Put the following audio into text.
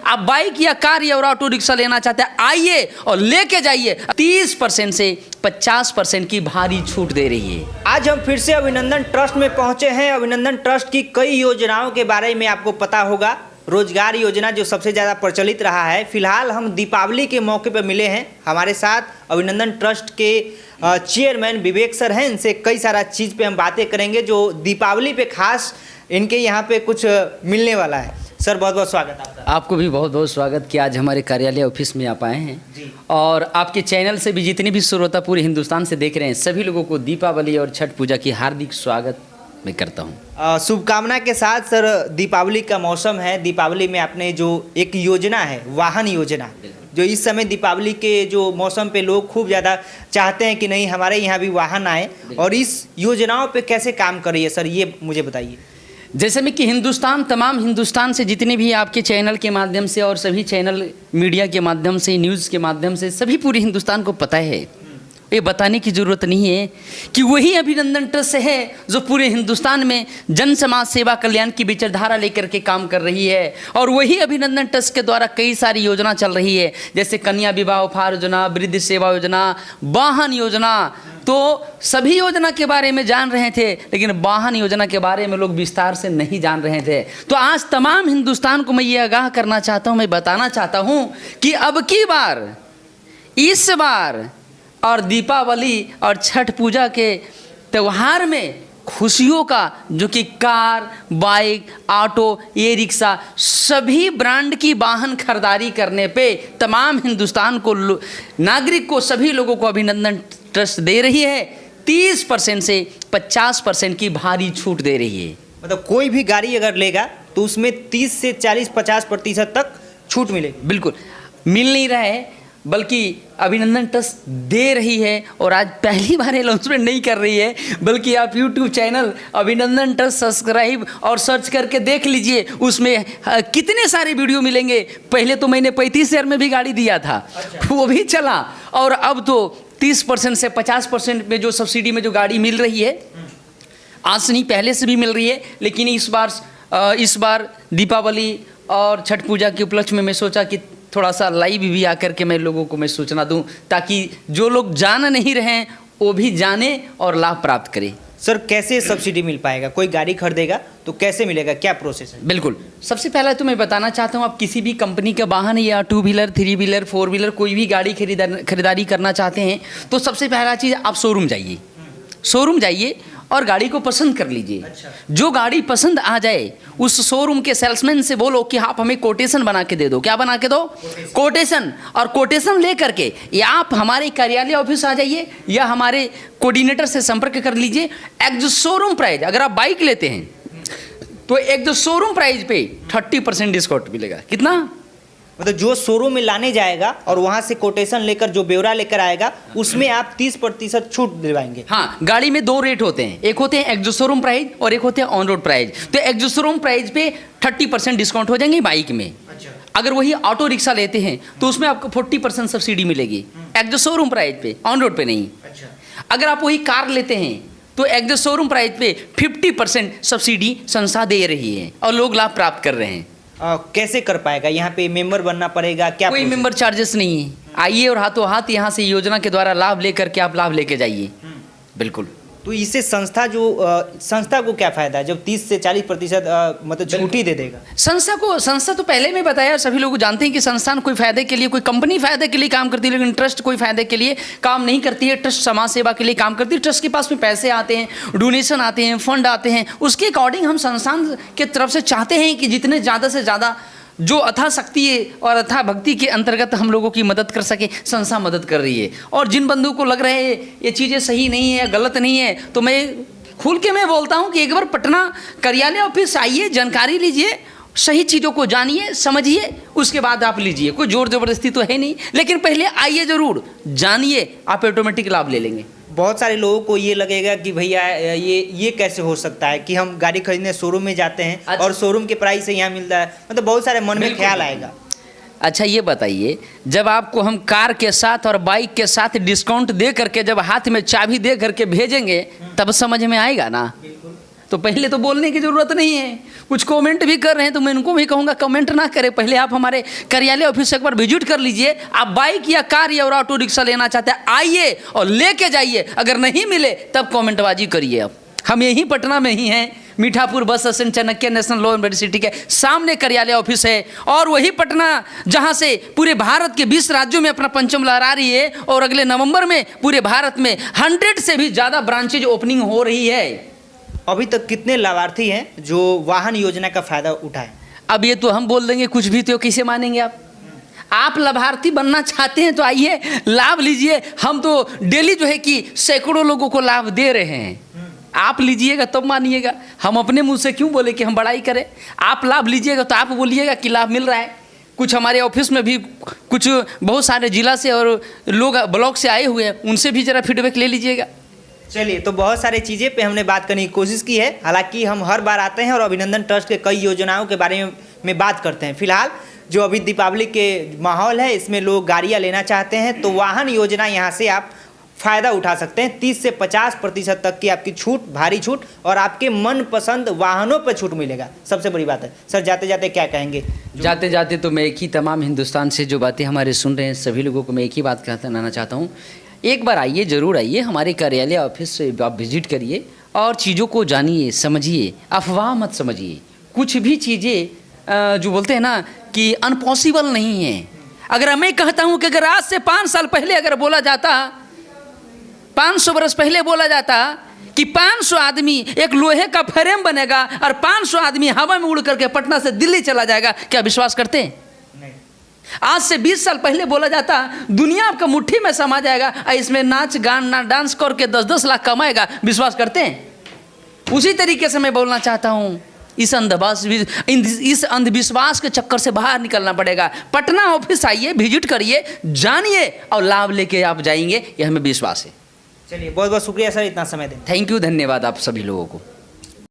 आप बाइक या कार या ऑटो रिक्शा लेना चाहते हैं, आइए और लेके जाइए। 30% से 50% की भारी छूट दे रही है। आज हम फिर से अभिनंदन ट्रस्ट में पहुंचे हैं। अभिनंदन ट्रस्ट की कई योजनाओं के बारे में आपको पता होगा। रोजगार योजना जो सबसे ज़्यादा प्रचलित रहा है। फिलहाल हम दीपावली के मौके पर मिले हैं। हमारे साथ अभिनंदन ट्रस्ट के चेयरमैन विवेक सर हैं। इनसे कई सारा चीज़ पे हम बातें करेंगे जो दीपावली पे खास इनके यहाँ पे कुछ मिलने वाला है। सर बहुत बहुत स्वागत आपका। आपको भी बहुत बहुत स्वागत कि आज हमारे कार्यालय ऑफिस में आप आए हैं जी। और आपके चैनल से भी जितने भी श्रोता पूरे हिंदुस्तान से देख रहे हैं, सभी लोगों को दीपावली और छठ पूजा की हार्दिक स्वागत मैं करता हूं। शुभकामना के साथ सर, दीपावली का मौसम है। दीपावली में आपने जो एक योजना है, वाहन योजना, जो इस समय दीपावली के जो मौसम पे लोग खूब ज़्यादा चाहते हैं कि नहीं हमारे यहाँ भी वाहन आए, और इस योजनाओं पे कैसे काम कर रही है सर, ये मुझे बताइए। जैसे में कि तमाम हिंदुस्तान से जितने भी आपके चैनल के माध्यम से और सभी चैनल मीडिया के माध्यम से, न्यूज़ के माध्यम से सभी पूरे हिंदुस्तान को पता है, ये बताने की ज़रूरत नहीं है कि वही अभिनंदन ट्रस्ट है जो पूरे हिंदुस्तान में जन समाज सेवा कल्याण की विचारधारा लेकर के काम कर रही है। और वही अभिनंदन ट्रस्ट के द्वारा कई सारी योजना चल रही है, जैसे कन्या विवाह उपहार योजना, वृद्ध सेवा योजना, वाहन योजना। तो सभी योजना के बारे में जान रहे थे, लेकिन वाहन योजना के बारे में लोग विस्तार से नहीं जान रहे थे। तो आज तमाम हिंदुस्तान को मैं ये आगाह करना चाहता हूँ, मैं बताना चाहता हूँ कि अब की बार, इस बार और दीपावली और छठ पूजा के त्यौहार में खुशियों का, जो कि car, bike, auto, e rickshaw, सभी ब्रांड की वाहन खरीदारी करने पे तमाम हिंदुस्तान को, नागरिक को, सभी लोगों को अभिनंदन ट्रस्ट दे रही है। 30% से 50% की भारी छूट दे रही है। मतलब कोई भी गाड़ी अगर लेगा तो उसमें 30 से 40-50% तक छूट मिलेगी। बिल्कुल मिल नहीं रहा है, बल्कि अभिनंदन ट्रस्ट दे रही है। और आज पहली बार अनाउंसमेंट नहीं कर रही है, बल्कि आप यूट्यूब चैनल अभिनंदन ट्रस्ट सब्सक्राइब और सर्च करके देख लीजिए, उसमें कितने सारे वीडियो मिलेंगे। पहले तो मैंने 35,000 में भी गाड़ी दिया था। अच्छा। वो भी चला, और अब तो 30% से 50% में जो सब्सिडी में जो गाड़ी मिल रही है, आज से नहीं पहले से भी मिल रही है। लेकिन इस बार दीपावली और छठ पूजा के उपलक्ष्य में मैं सोचा कि थोड़ा सा लाइव भी आकर के मैं लोगों को मैं सूचना दूं, ताकि जो लोग जान नहीं रहे हैं वो भी जाने और लाभ प्राप्त करें। सर कैसे सब्सिडी मिल पाएगा? कोई गाड़ी खरीदेगा तो कैसे मिलेगा, क्या प्रोसेस है? बिल्कुल, सबसे पहले तो मैं बताना चाहता हूं, आप किसी भी कंपनी का वाहन या 2 व्हीलर, 3 व्हीलर, 4 व्हीलर कोई भी गाड़ी खरीदारी करना चाहते हैं तो सबसे पहला चीज़ आप शोरूम जाइए और गाड़ी को पसंद कर लीजिए। अच्छा। जो गाड़ी पसंद आ जाए उस शोरूम के सेल्समैन से बोलो कि आप हमें कोटेशन बना के दे दो। क्या बना के दो? कोटेशन। और कोटेशन ले करके या आप हमारे कार्यालय ऑफिस आ जाइए या हमारे कोऑर्डिनेटर से संपर्क कर लीजिए। एक जो शोरूम प्राइस, अगर आप बाइक लेते हैं तो एक जो शोरूम प्राइस पे 30% डिस्काउंट मिलेगा। कितना? मतलब जो शोरूम में लाने जाएगा और वहाँ से कोटेशन लेकर जो ब्यौरा लेकर आएगा, उसमें आप 30% छूट दिलवाएंगे। हाँ, गाड़ी में 2 रेट होते हैं, एक होते हैं एक्जो शोरूम प्राइस और एक होते हैं ऑन रोड प्राइस। तो एक्जो शोरूम प्राइस पे 30% डिस्काउंट हो जाएंगे बाइक में। अच्छा। अगर वही ऑटो रिक्शा लेते हैं तो उसमें आपको 40% सब्सिडी मिलेगी, एक्जो शोरूम प्राइस पे, ऑन रोड पे नहीं। अच्छा। अगर आप वही कार लेते हैं तो एक्जो शोरूम प्राइस पे 50% सब्सिडी संस्था दे रही है और लोग लाभ प्राप्त कर रहे हैं। कैसे कर पाएगा? यहाँ पे मेंबर बनना पड़ेगा क्या? कोई मेंबर चार्जेस नहीं है। आइए और हाथों हाथ यहाँ से योजना के द्वारा लाभ लेकर के आप लाभ लेके जाइए। बिल्कुल। तो इससे संस्था को क्या फायदा है जब 30 से 40% मतलब छूट ही दे देगा? संस्था तो पहले में बताया, सभी लोग जानते हैं कि संस्थान कोई फायदे के लिए, कोई कंपनी फायदे के लिए काम करती है, लेकिन ट्रस्ट कोई फायदे के लिए काम नहीं करती है। ट्रस्ट समाज सेवा के लिए काम करती है। ट्रस्ट के पास में पैसे आते हैं, डोनेशन आते हैं, फंड आते हैं, उसके अकॉर्डिंग हम संस्थान के तरफ से चाहते हैं कि जितने ज़्यादा से ज़्यादा जो अथा शक्ति है और अथा भक्ति के अंतर्गत हम लोगों की मदद कर सके, संस्था मदद कर रही है। और जिन बंधुओं को लग रहे हैं ये चीज़ें सही नहीं है, गलत नहीं है, तो मैं खुल के मैं बोलता हूँ कि एक बार पटना कार्यालय ऑफिस आइए, जानकारी लीजिए, सही चीज़ों को जानिए, समझिए, उसके बाद आप लीजिए। कोई जोर ज़बरदस्ती तो है नहीं, लेकिन पहले आइए ज़रूर, जानिए, आप ऑटोमेटिक लाभ ले लेंगे। बहुत सारे लोगों को ये लगेगा कि भैया ये कैसे हो सकता है कि हम गाड़ी खरीदने शोरूम में जाते हैं। अच्छा। और शोरूम के प्राइस से यहाँ मिलता है, मतलब बहुत सारे मन में ख्याल आएगा। अच्छा ये बताइए, जब आपको हम कार के साथ और बाइक के साथ डिस्काउंट दे करके जब हाथ में चाबी दे करके भेजेंगे तब समझ में आएगा ना। तो पहले तो बोलने की ज़रूरत नहीं है। कुछ कमेंट भी कर रहे हैं तो मैं उनको भी कहूँगा कमेंट ना करें, पहले आप हमारे कार्यालय ऑफिस एक बार विजिट कर लीजिए। आप बाइक या कार या ऑटो रिक्शा लेना चाहते हैं, आइए और लेके जाइए। अगर नहीं मिले तब कमेंटबाजी करिए। अब हम यहीं पटना में ही हैं, Mithapur bus stand, Chanakya national law university के सामने कार्यालय ऑफिस है। और वही पटना जहां से पूरे भारत के 20 राज्यों में अपना परचम लहरा रही है। और अगले नवंबर में पूरे भारत में 100 से भी ज़्यादा ब्रांचेज ओपनिंग हो रही है। अभी तक कितने लाभार्थी हैं जो वाहन योजना का फ़ायदा उठाएं? अब ये तो हम बोल देंगे कुछ भी, तो किसे मानेंगे आप? आप लाभार्थी बनना चाहते हैं तो आइए, लाभ लीजिए। हम तो डेली जो है कि सैकड़ों लोगों को लाभ दे रहे हैं। आप लीजिएगा तब मानिएगा। हम अपने मुंह से क्यों बोले कि हम बड़ाई करें? आप लाभ लीजिएगा तो आप बोलिएगा कि लाभ मिल रहा है। कुछ हमारे ऑफिस में भी कुछ बहुत सारे जिला से और लोग ब्लॉक से आए हुए हैं, उनसे भी ज़रा फीडबैक ले लीजिएगा। चलिए, तो बहुत सारी चीज़ें पे हमने बात करने की कोशिश की है। हालांकि हम हर बार आते हैं और अभिनंदन ट्रस्ट के कई योजनाओं के बारे में बात करते हैं। फिलहाल जो अभी दीपावली के माहौल है, इसमें लोग गाड़ियाँ लेना चाहते हैं तो वाहन योजना यहाँ से आप फ़ायदा उठा सकते हैं। 30 से 50% तक की आपकी छूट, भारी छूट, और आपके मनपसंद वाहनों पर छूट मिलेगा। सबसे बड़ी बात है। सर, जाते जाते क्या कहेंगे? जाते जाते तो मैं एक ही, तमाम हिंदुस्तान से जो बातें हमारे सुन रहे हैं सभी लोगों को मैं एक ही बात कहना चाहता हूँ, एक बार आइए, ज़रूर आइए, हमारे कार्यालय ऑफिस से आप विजिट करिए और चीज़ों को जानिए, समझिए। अफवाह मत समझिए। कुछ भी चीज़ें जो बोलते हैं ना कि अनपॉसिबल नहीं है। अगर मैं कहता हूँ कि अगर आज से 5 साल पहले अगर बोला जाता, 500 बरस पहले बोला जाता कि 500 आदमी एक लोहे का फ्रेम बनेगा और 500 आदमी हवा में उड़ करके पटना से दिल्ली चला जाएगा, क्या विश्वास करते हैं? नहीं। आज से 20 साल पहले बोला जाता दुनिया आपका मुट्ठी में समा जाएगा और इसमें नाच गाना डांस करके 10-10 लाख कमाएगा, विश्वास करते हैं? उसी तरीके से मैं बोलना चाहता हूँ, इस अंधविश्वास के चक्कर से बाहर निकलना पड़ेगा। पटना ऑफिस आइए, विजिट करिए, जानिए और लाभ लेके आप जाएंगे, यह हमें विश्वास है। चलिए, बहुत बहुत शुक्रिया सर इतना समय दें। थैंक यू, धन्यवाद आप सभी लोगों को।